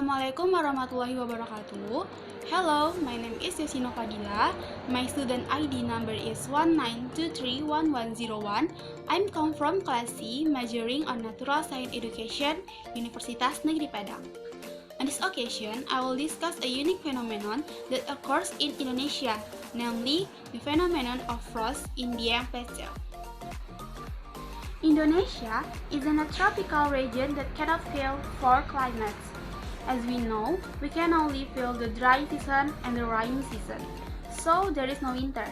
Assalamualaikum warahmatullahi wabarakatuh. Hello, my name is Yosi Nofadila. My student ID number is 19231101. I'm come from class C, majoring on Natural Science Education, Universitas Negeri Padang. On this occasion, I will discuss a unique phenomenon that occurs in Indonesia, namely the phenomenon of frost in Dieng Plateau. Indonesia is in a tropical region that cannot feel four climates. As we know, we can only feel the dry season and the rainy season, so there is no winter.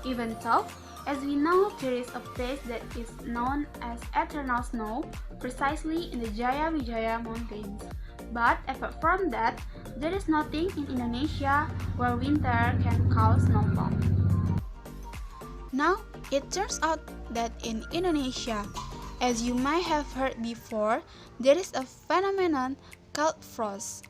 Even so, as we know, there is a place that is known as eternal snow, precisely in the Jaya Wijaya Mountains. But apart from that, there is nothing in Indonesia where winter can cause snowfall. Now, it turns out that in Indonesia, as you might have heard before, there is a phenomenon called frost.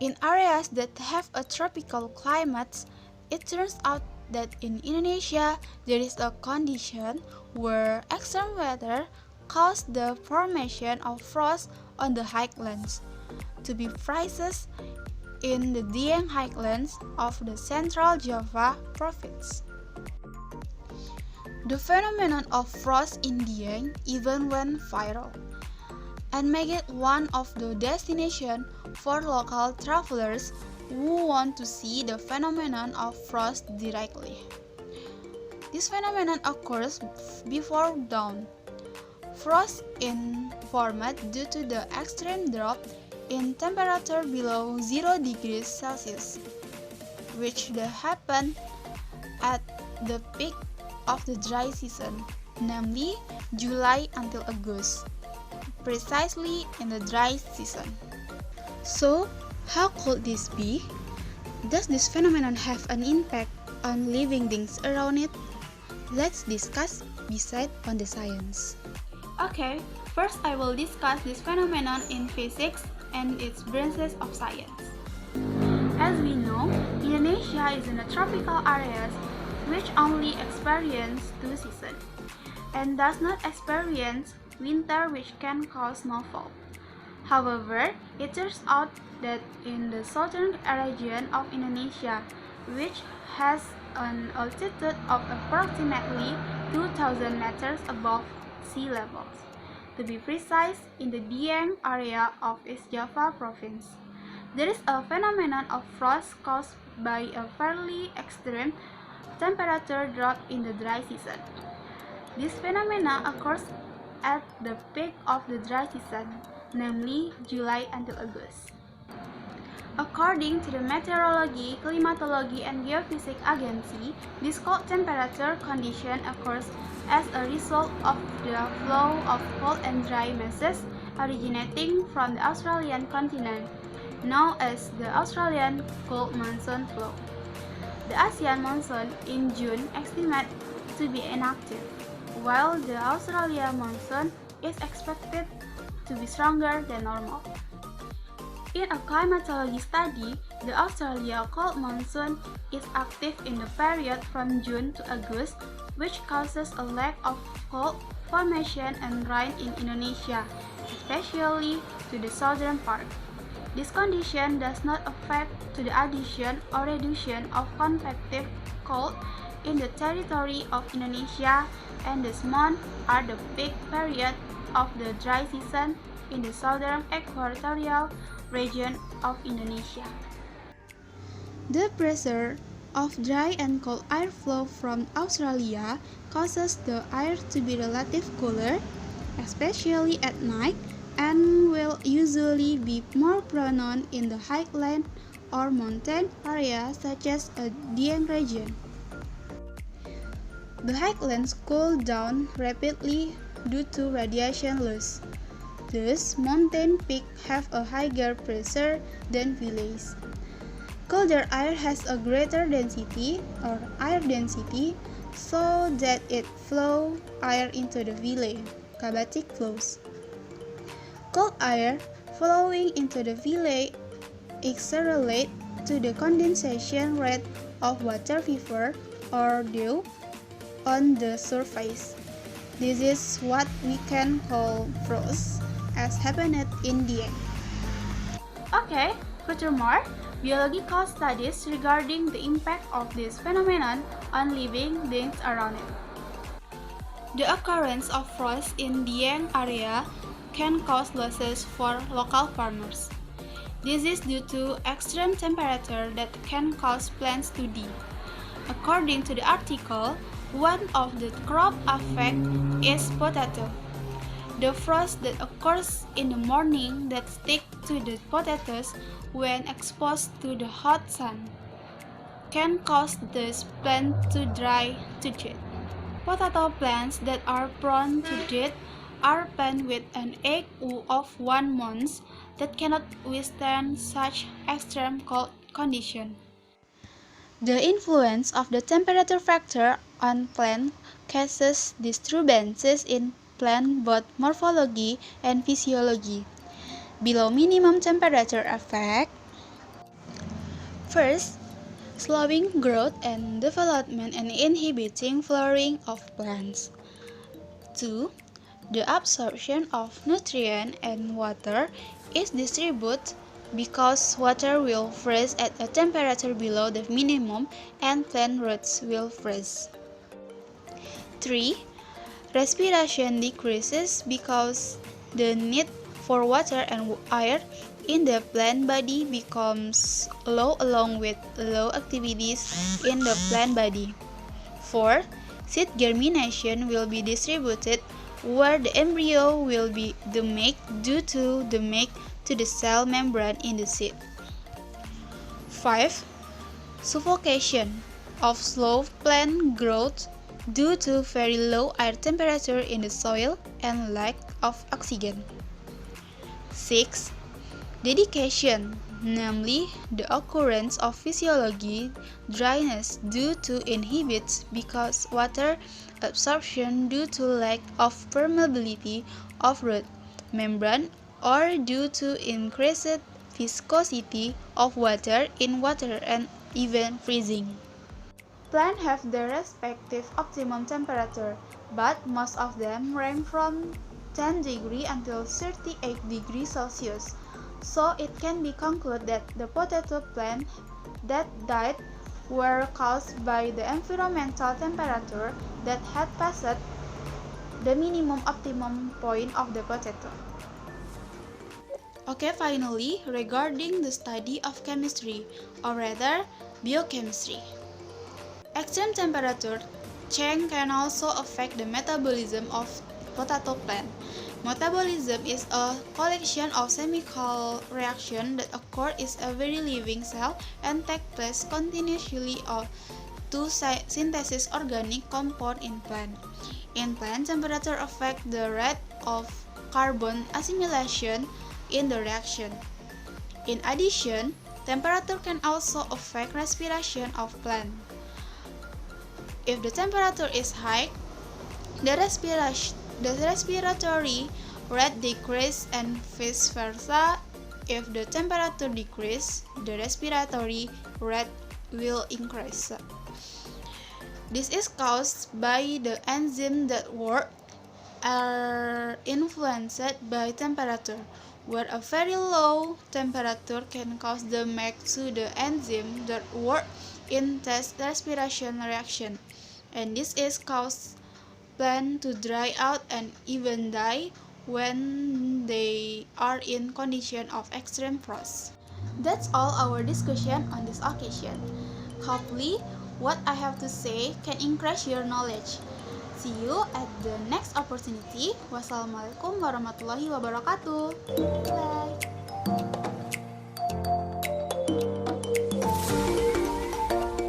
In areas that have a tropical climate, it turns out that in Indonesia there is a condition where extreme weather causes the formation of frost on the highlands, to be precise in the Dieng highlands of the Central Java province. The phenomenon of frost in Dieng even went viral, and make it one of the destinations for local travelers who want to see the phenomenon of frost directly. This phenomenon occurs before dawn. Frost is formed due to the extreme drop in temperature below 0 degrees Celsius, which happen at the peak of the dry season, namely July until August, precisely in the dry season. So, how could this be? Does this phenomenon have an impact on living things around it? Let's discuss beside on the science. Okay, first I will discuss this phenomenon in physics and its branches of science. As we know, Indonesia is in a tropical areas which only experience two seasons and does not experience winter, which can cause snowfall. However, it turns out that in the southern region of Indonesia, which has an altitude of approximately 2,000 meters above sea level, to be precise, in the Dieng area of East Java province, there is a phenomenon of frost caused by a fairly extreme temperature drop in the dry season. This phenomenon occurs at the peak of the dry season, namely July until August. According to the Meteorology, Climatology, and Geophysics Agency, this cold temperature condition occurs as a result of the flow of cold and dry masses originating from the Australian continent, known as the Australian cold monsoon flow. The Asian monsoon in June estimated to be inactive, while the Australian monsoon is expected to be stronger than normal. In a climatology study, the Australia cold monsoon is active in the period from June to August, which causes a lack of cold formation and rain in Indonesia, especially to the southern part. This condition does not affect to the addition or reduction of convective cold in the territory of Indonesia, and this month are the peak period of the dry season in the southern equatorial region of Indonesia. The pressure of dry and cold air flow from Australia causes the air to be relatively cooler, especially at night, and will usually be more prominent in the highland or mountain areas such as a Dieng region. The highlands cool down rapidly due to radiation loss. Thus, mountain peaks have a higher pressure than villages. Colder air has a greater density or air density, so that it flows air into the valley, kabatik flows. Cold air flowing into the valley accelerates to the condensation rate of water vapor or dew on the surface. This is what we can call frost, as happened in Dieng. Okay, furthermore, biological studies regarding the impact of this phenomenon on living beings around it. The occurrence of frost in Dieng area can cause losses for local farmers. This is due to extreme temperature that can cause plants to die. According to the article, one of the crop effects is potato. The frost that occurs in the morning that stick to the potatoes when exposed to the hot sun can cause the plant to dry to death. Potato plants that are prone to death are plants with an age of 1 month that cannot withstand such extreme cold conditions. The influence of the temperature factor on plant causes disturbances in plant both morphology and physiology. Below minimum temperature effect. First, slowing growth and development and inhibiting flowering of plants. 2. The absorption of nutrient and water is distributed because water will freeze at a temperature below the minimum and plant roots will freeze. 3. Respiration decreases because the need for water and air in the plant body becomes low along with low activities in the plant body. 4. Seed germination will be distributed where the embryo will be damaged due to damage to the cell membrane in the seed. 5. Suffocation of slow plant growth due to very low air temperature in the soil and lack of oxygen. 6. Dedication, namely the occurrence of physiology dryness due to inhibits because water absorption due to lack of permeability of root membrane or due to increased viscosity of water in water and even freezing. Plants have their respective optimum temperature, but most of them range from 10 degrees until 38 degrees Celsius. So it can be concluded that the potato plant that died were caused by the environmental temperature that had passed the minimum optimum point of the potato. Okay, finally, regarding the study of chemistry, or rather, biochemistry. Extreme temperature change can also affect the metabolism of potato plant. Metabolism is a collection of chemical reactions that occur in every living cell and take place continuously to synthesize organic compound in plant. In plant, temperature affects the rate of carbon assimilation in the reaction. In addition, temperature can also affect respiration of plant. If the temperature is high, the respiratory rate decreases and vice versa. If the temperature decreases, the respiratory rate will increase. This is caused by the enzymes that work are influenced by temperature, where a very low temperature can cause damage to the enzyme that work in test respiration reaction, and this is cause plant to dry out and even die when they are in condition of extreme frost. That's all our discussion on this occasion. Hopefully, what I have to say can increase your knowledge. See you at the next opportunity. Wassalamualaikum warahmatullahi wabarakatuh. Bye.